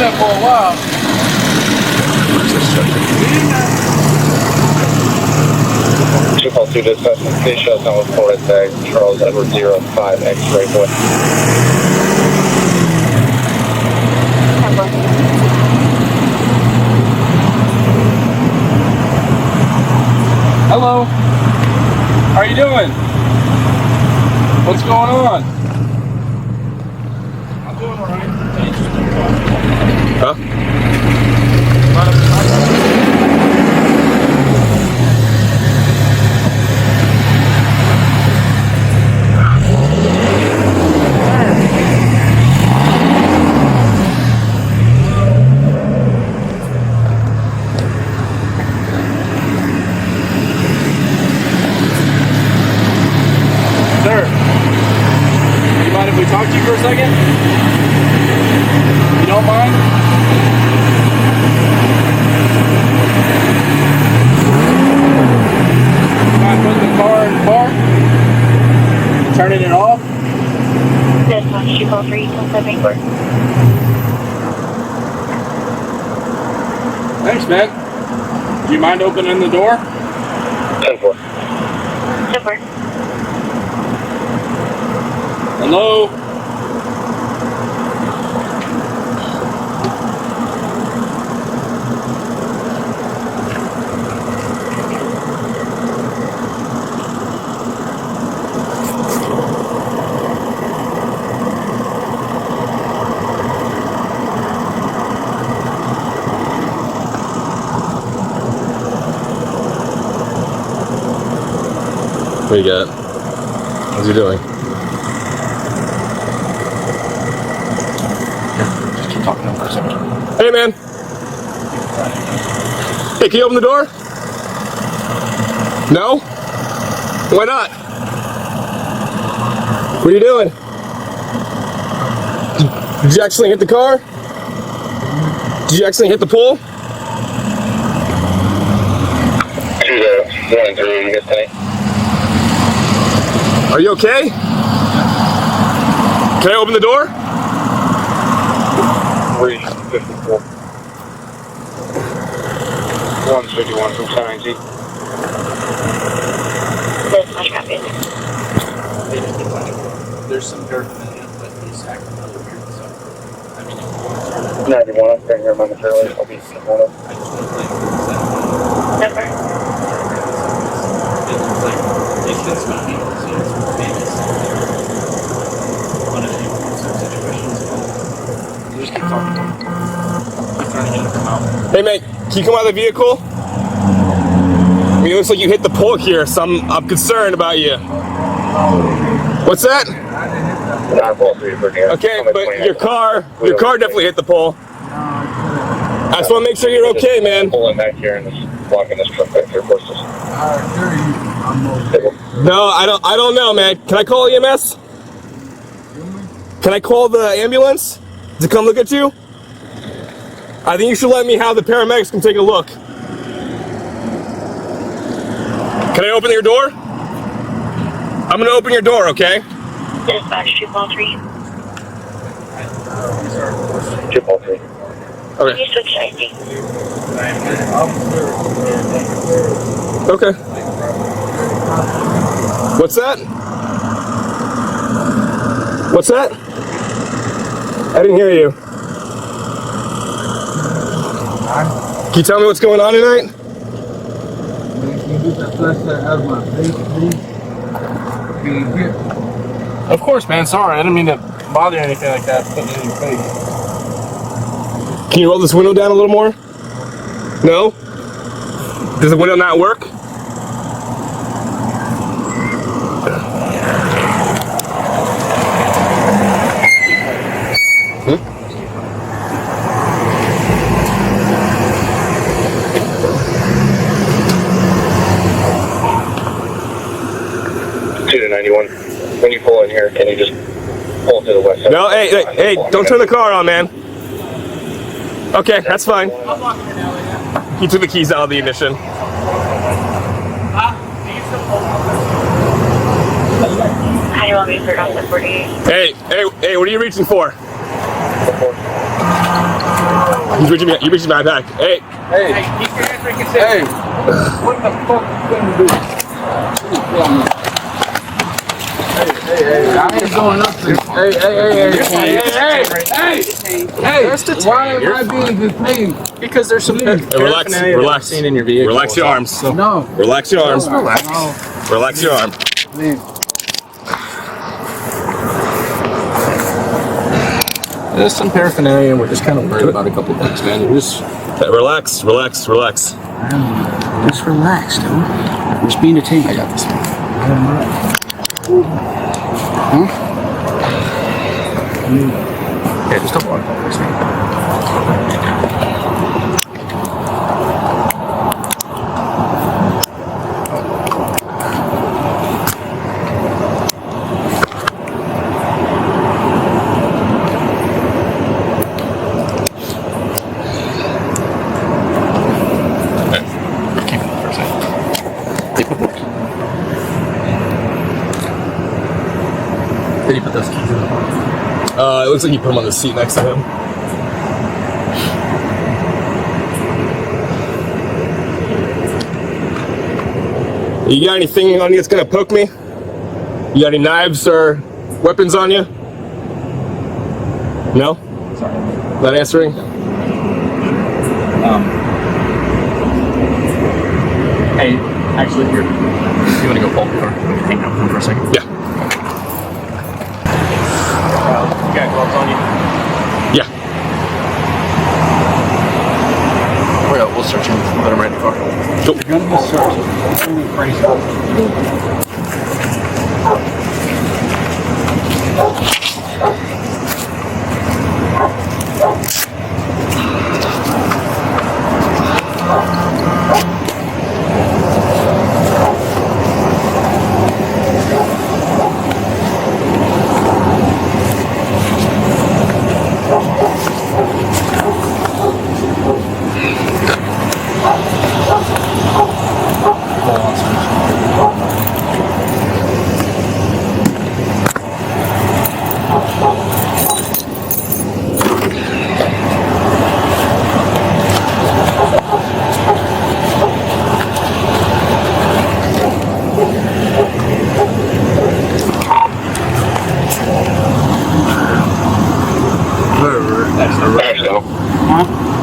that for a while. Two call two dispatch. Please show us on with Florida tag. Charles Edward 05 X-ray boy. Hello. How are you doing? What's going on? I'm doing alright. Huh? Sir, you mind if we talk to you for a second? You don't mind? You mind putting the car in the car? Turning it off? This one, you call 327 Thanks, man. Do you mind opening the door? 10-4. Super. Hello? What do you got? What's he doing? Just keep talking to him for a second. Hey, man. Hey, can you open the door? No? Why not? What are you doing? Did you accidentally hit the car? Did you accidentally hit the pole? 2-0, 1-3, you guys tonight. Are you okay? Can I open the door? 354. 151 from 719. This much copy. There's some dirt in it, but he's acting really weird, so I mean, if you want to turn it, 91, I'm staying here momentarily. I'll be one of. I just want to play with Number. it's like, it's going to be famous. One of the situations. You just keep talking to him. Keep trying to get him to come out. Hey, mate, can you come out of the vehicle? I mean, it looks like you hit the pole here, so I'm concerned about you. What's that? Okay, but your car definitely hit the pole. I just want to make sure you're okay, man. Pulling back here and just blocking this truck back here, of course. No, I don't know, man. Can I call EMS? Can I call the ambulance to come look at you? I think you should let me have the paramedics come take a look. Can I open your door? I'm gonna open your door, okay? Dispatch 2-3. 2-3. Can Okay. you switch to ID? Okay. What's that? What's that? I didn't hear you. Can you tell me what's going on tonight? Of course, man. Sorry, I didn't mean to bother you or anything like that. Putting it in your face. Can you roll this window down a little more? No? Does the window not work? Hmm? 2-91. When you pull in here, can you just pull to the west side? No, hey, don't turn the car on, man. Okay, that's fine. He took the keys out of the ignition. How do you want me to put it on the 48? Hey, what are you reaching for? He's reaching me. He reaches my back. Hey. Hey, keep your hands freaking safe. Hey, what the fuck you gonna do? Hey, I ain't going up to you. Hey. Why am I being detained? Because there's some Relax. seen in your vehicle. Relax your arms. No. Relax your arms. Relax. Relax your arm. Man. There's some paraphernalia, and we're just kind of worried about a couple of things, man. Just Relax. relax, dude. We're just being detained. I got this. Yeah, just don't walk over this, man. Did you put those keys in? It looks like you put him on the seat next to him. You got anything on you that's gonna poke me? You got any knives or weapons on you? No? Sorry. Not answering? Hey, actually, here. You want to go pull the car? Hang out with him for a second? Yeah. You got gloves on you? Yeah. Well, we'll search him. Let him right in the car. Cool. You're gonna be searched. It's gonna be crazy.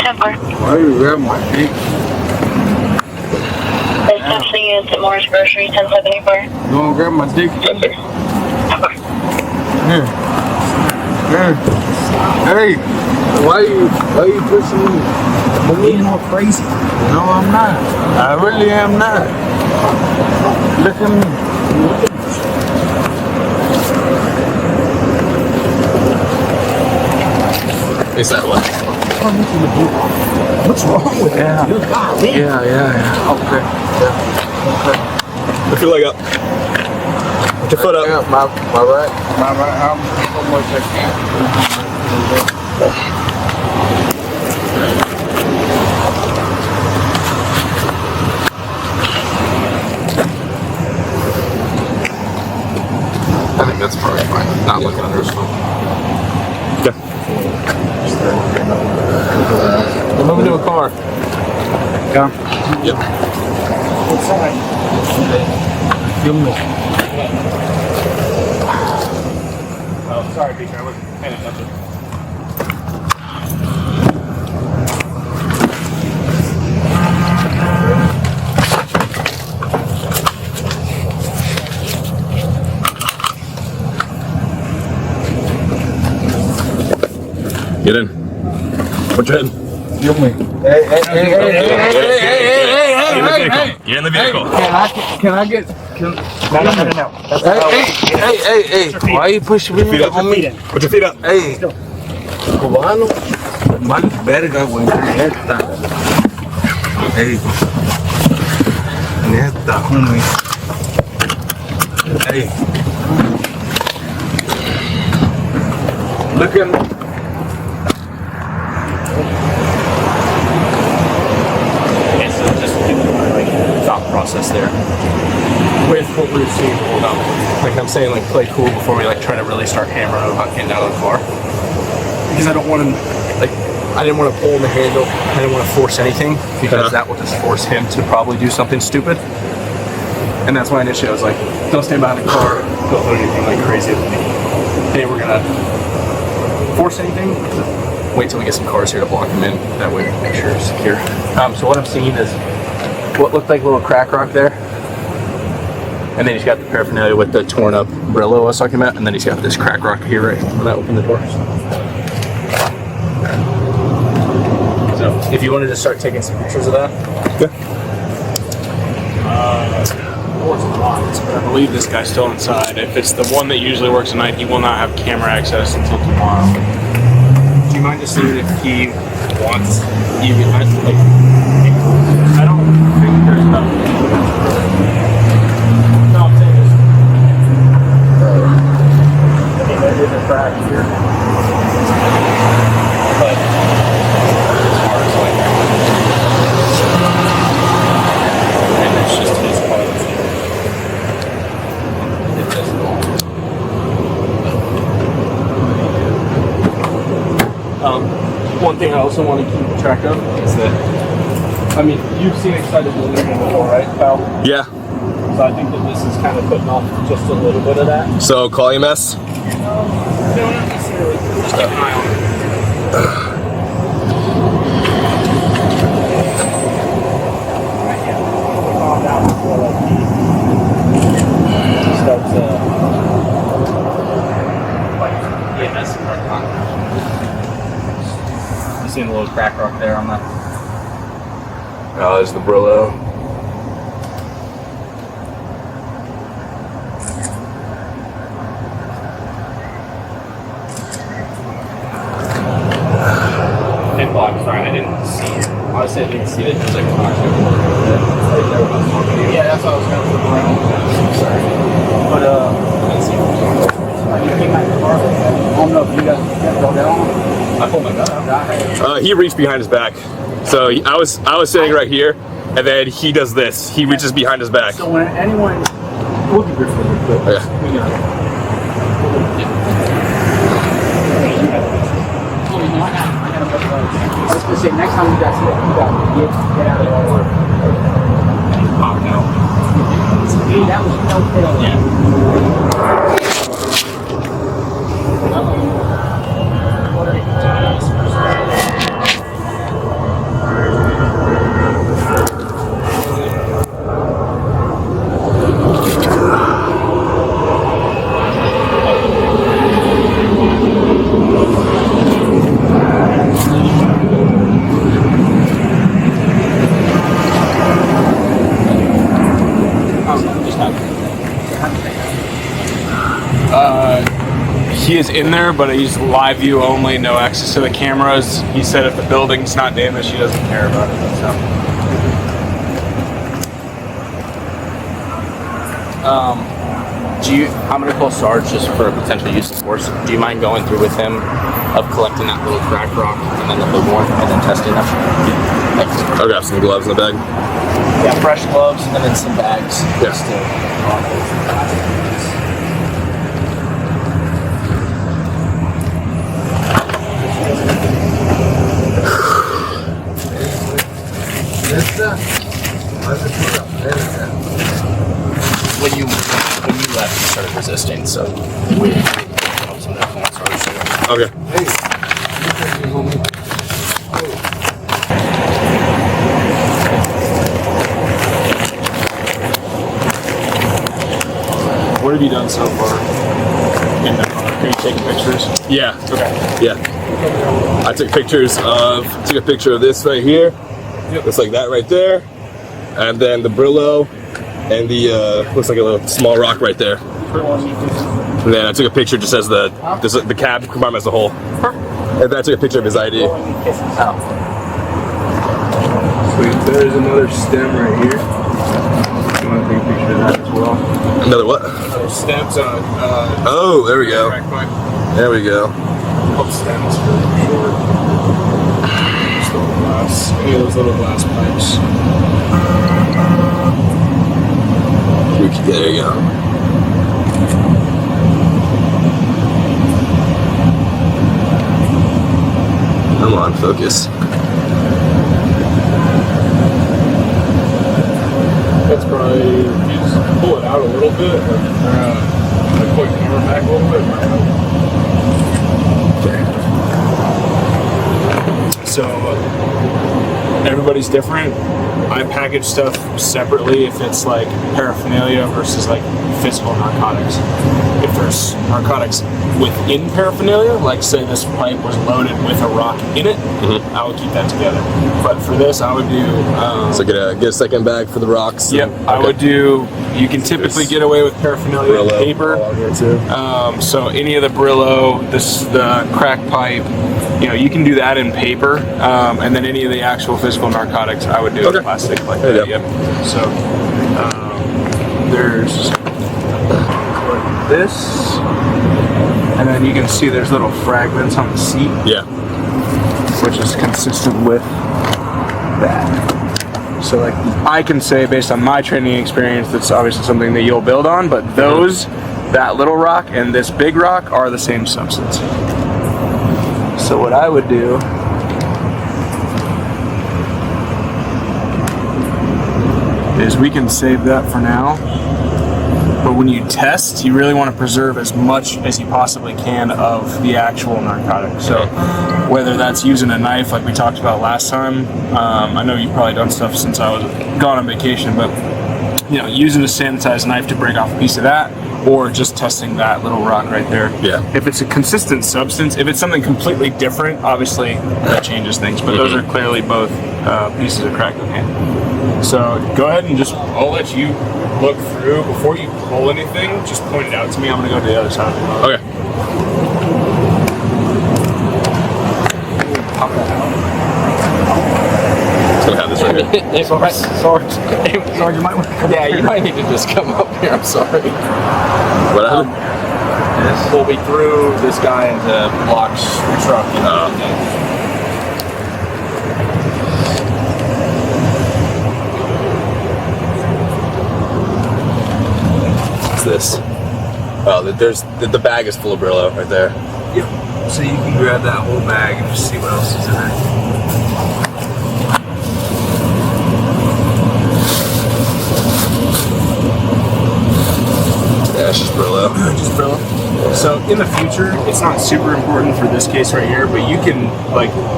Temper. Why you grab my dick? There's Thompson units at Morris Grocery, 1074. You wanna grab my dick? Temper. Hey, why you pushing me? I'm being all crazy. No, I'm not. I really am not. Look at me. Is that what? What's wrong with that? Yeah. Okay. Lift your leg up. Put your foot up. Yeah, my right arm so much I I think that's probably fine. Not looking under his phone. Okay. We're moving to a car. Yeah. Yep. Give me. Oh, sorry, Beaker. I wasn't paying attention. Get in. Put your head in. Give me. Hey. Get in the vehicle. Can I get? No. Hey. Why you pushing me Feet up. on me? Put your feet up. Hey. Cubano. Más verga, güey. Neta. Hey. Neta, homie. Hey. Look at me. Okay, so just thought process there. With what we're seeing, hold on. Like I'm saying, like play cool before we like try to really start hammering him about getting out of the car. Because I don't want him, like, I didn't want to pull in the handle. I didn't want to force anything because that will just force him to probably do something stupid. And that's why initially I was like, don't stand behind the car, don't do anything like crazy with me. Hey, we're gonna force anything, wait till we get some cars here to block him in. That way we can make sure it's secure. So what I'm seeing is what looked like a little crack rock there. And then he's got the paraphernalia with the torn up Brillo I was talking about, and then he's got this crack rock here right when I open the doors. So if you wanted to start taking some pictures of that. Yeah. Doors are locked, but I believe this guy's still inside. If it's the one that usually works at night, he will not have camera access until tomorrow. Do you mind just seeing if he wants you behind? Like, I don't think there's enough. No, I'm saying there's. I mean, there is a crack here. But as far as like, and it's just his part. One thing I also want to keep track of is that, I mean, you've seen excited delusion before, right, pal? Yeah. So I think that this is kind of putting off just a little bit of that. So call EMS? No, not necessarily. Just keep an eye on it. Calm down before he starts, like, EMS part on. Seeing a little crack rock there on that. Oh, there's the Brillo. Pin block, sorry, I didn't see it. Honestly, I didn't see it. It was like a yeah, that's what I was going to look around. Sorry. But, I didn't see it. You came back to the car. I don't know if you guys broke down. I pulled my gun out. He reached behind his back. So I was sitting right here, and then he does this. He reaches behind his back. So when anyone, we'll be brief really quick. Yeah. We got it. I was gonna say next time you guys get out of the water. Pop out. That was no fail. Yeah. He is in there, but he's live view only, no access to the cameras. He said if the building's not damaged, he doesn't care about it. So. I'm gonna call Sarge just for a potential use of force. Do you mind going through with him of collecting that little crack rock and then the big one and then testing them? I'll grab some gloves in the bag. Yeah, fresh gloves and then some bags. Yes. When you left, you started resisting, so we Okay. What have you done so far in the car? Are you taking pictures? Yeah. Okay. Yeah. I took a picture of this right here. Yep. Looks like that right there. And then the Brillo and the looks like a little small rock right there. And then I took a picture just as the cab compartment as a whole. And then I took a picture of his ID. Sweet, there's another stem right here. You want to take a picture of that as well? Another what? Stems on. Oh, there we go. There we go. Stems for short. Just little glass. Any of those little glass pipes. There you go. Come on. on, focus. That's probably, if you just pull it out a little bit, like pull your camera back a little bit, it might help. Okay. So, everybody's different. I package stuff separately if it's like paraphernalia versus like physical narcotics. If there's narcotics within paraphernalia, like say this pipe was loaded with a rock in it, I would keep that together. But for this, I would do. So get a second bag for the rocks. Yep, I would do. You can typically get away with paraphernalia and paper. So any of the Brillo, the crack pipe, you can do that in paper, and then any of the actual physical narcotics, I would do in plastic like that. Yep. So there's this, and then you can see there's little fragments on the seat. Yeah. Which is consistent with that. So like I can say based on my training experience, that's obviously something that you'll build on, but that little rock and this big rock are the same substance. So what I would do is we can save that for now. But when you test, you really want to preserve as much as you possibly can of the actual narcotic. So whether that's using a knife like we talked about last time, I know you've probably done stuff since I was gone on vacation, but using a sanitized knife to break off a piece of that, or just testing that little rock right there. Yeah. If it's a consistent substance, if it's something completely different, obviously that changes things, but those are clearly both pieces of crack cocaine. So go ahead and I'll let you look through. Before you pull anything, just point it out to me. I'm going to go to the other side of the boat. Okay. Pop that out. Just gonna have this right here. Sorry, you might want to You might need to just come up here. I'm sorry. What happened? Well, we threw this guy into Block's truck. What's this? Oh, the bag is full of Brillo right there. Yep. So you can grab that whole bag and just see what else is in it. Yeah, it's just Brillo. Just Brillo. So in the future, it's not super important for this case right here, but you can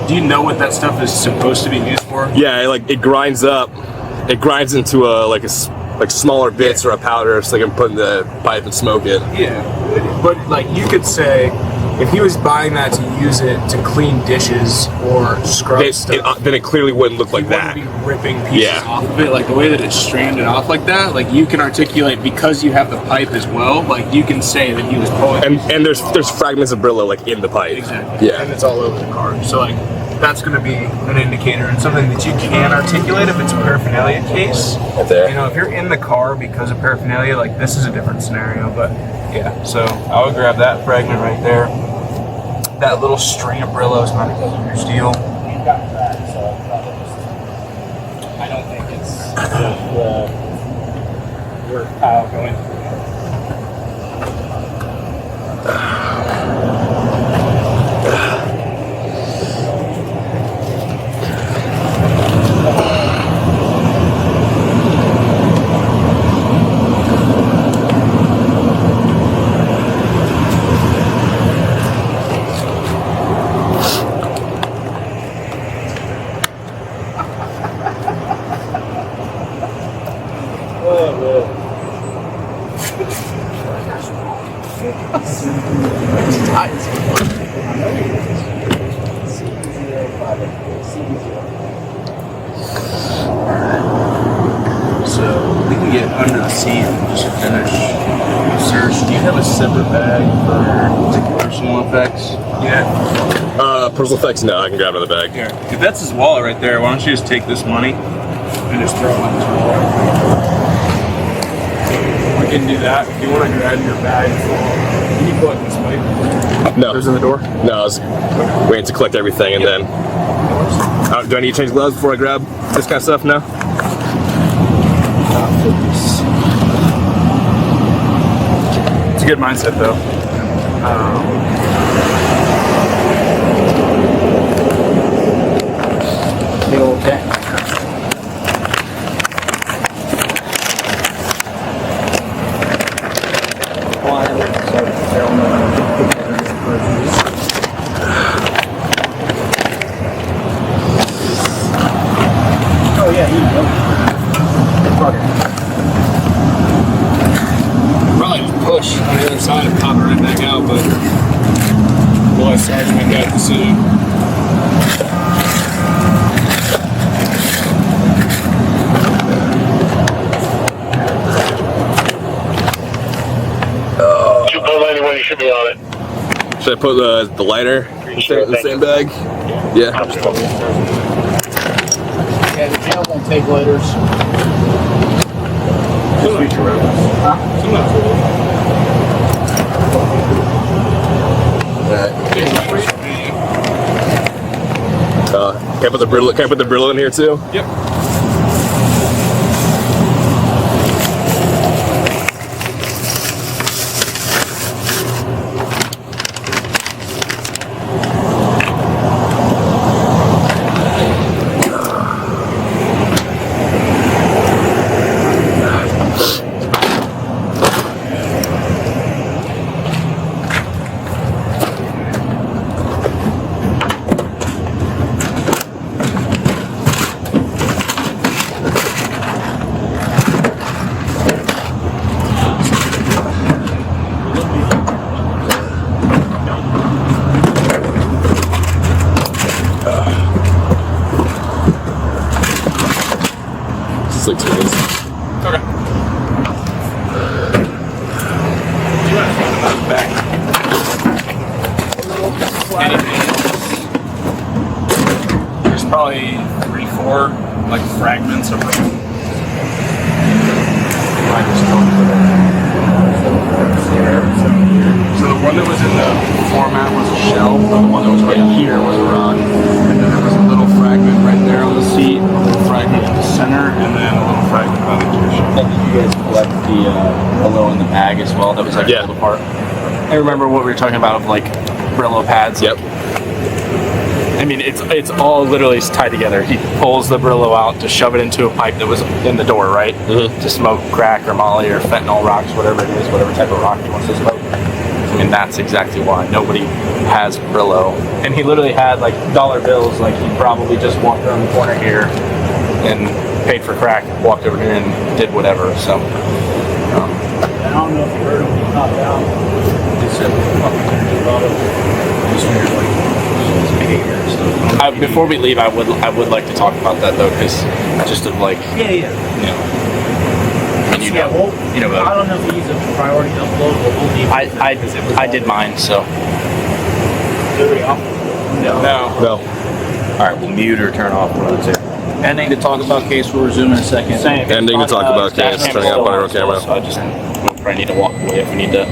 do you know what that stuff is supposed to be used for? Yeah, it grinds up. It grinds into smaller bits or a powder, so they can put in the pipe and smoke it. Yeah, but you could say, if he was buying that to use it to clean dishes or scrub stuff, then it clearly wouldn't look like that. Wouldn't be ripping pieces off of it, like the way that it's stranded off like that. Like you can articulate because you have the pipe as well. Like you can say that he was pulling. And there's fragments of Brillo in the pipe. Exactly. Yeah. And it's all over the car. So that's going to be an indicator and something that you can articulate if it's a paraphernalia case. Right there. If you're in the car because of paraphernalia, this is a different scenario. But yeah, so I would grab that fragment right there. That little string of Brillo is not a huge deal. I don't think it's worth Kyle going through. So we can get under the seat and just finish the search. Do you have a separate bag for personal effects? Yeah. Personal effects? No, I can grab another bag. Here. If that's his wallet right there, why don't you just take this money and just throw it in his wallet? We can do that. If you want to grab your bag, can you pull it this way? No. There's in the door? No, I was waiting to collect everything and then. Do I need to change gloves before I grab this kind of stuff? No? It's a good mindset though. Sergeant made that decision. You should be on it. Should I put the lighter in the same bag? Yeah. Yeah, the jail won't take lighters. Just future reference. Can I put the Brillo? Can I put the Brillo in here too? Yep. It's like 2 minutes. Okay. There's probably 3-4 like fragments of rope. So the one that was in the format was a shell, but the one that was right here was a rod. And then there was a little fragment right there on the seat, a little fragment in the center, and then a little fragment on the gear shift. And did you guys collect the Brillo in the bag as well? That was like Yeah. pulled apart. I remember what we were talking about of like Brillo pads. Yep. I mean, it's all literally tied together. He pulls the Brillo out to shove it into a pipe that was in the door, right? Mhm. To smoke crack or molly or fentanyl rocks, whatever it is, whatever type of rock he wants to smoke. I mean, that's exactly why nobody has Brillo. And he literally had like dollar bills, like he probably just walked around the corner here and paid for crack, walked over here and did whatever. So, I don't know if you heard him when he popped out. He said, opportunity brought up. Just weird, like, his behavior and stuff. before we leave, I would like to talk about that though, because just of like, Yeah. you know, and you Yeah, know, well, you know, I don't know if he's a priority upload, but we'll leave. I did mine, so. No. No. All right, we'll mute or turn off one of the two. Ending to talk about case. We'll resume in a second. Ending to talk about case. Turning off on our camera. So I just we'll probably need to walk away if we need to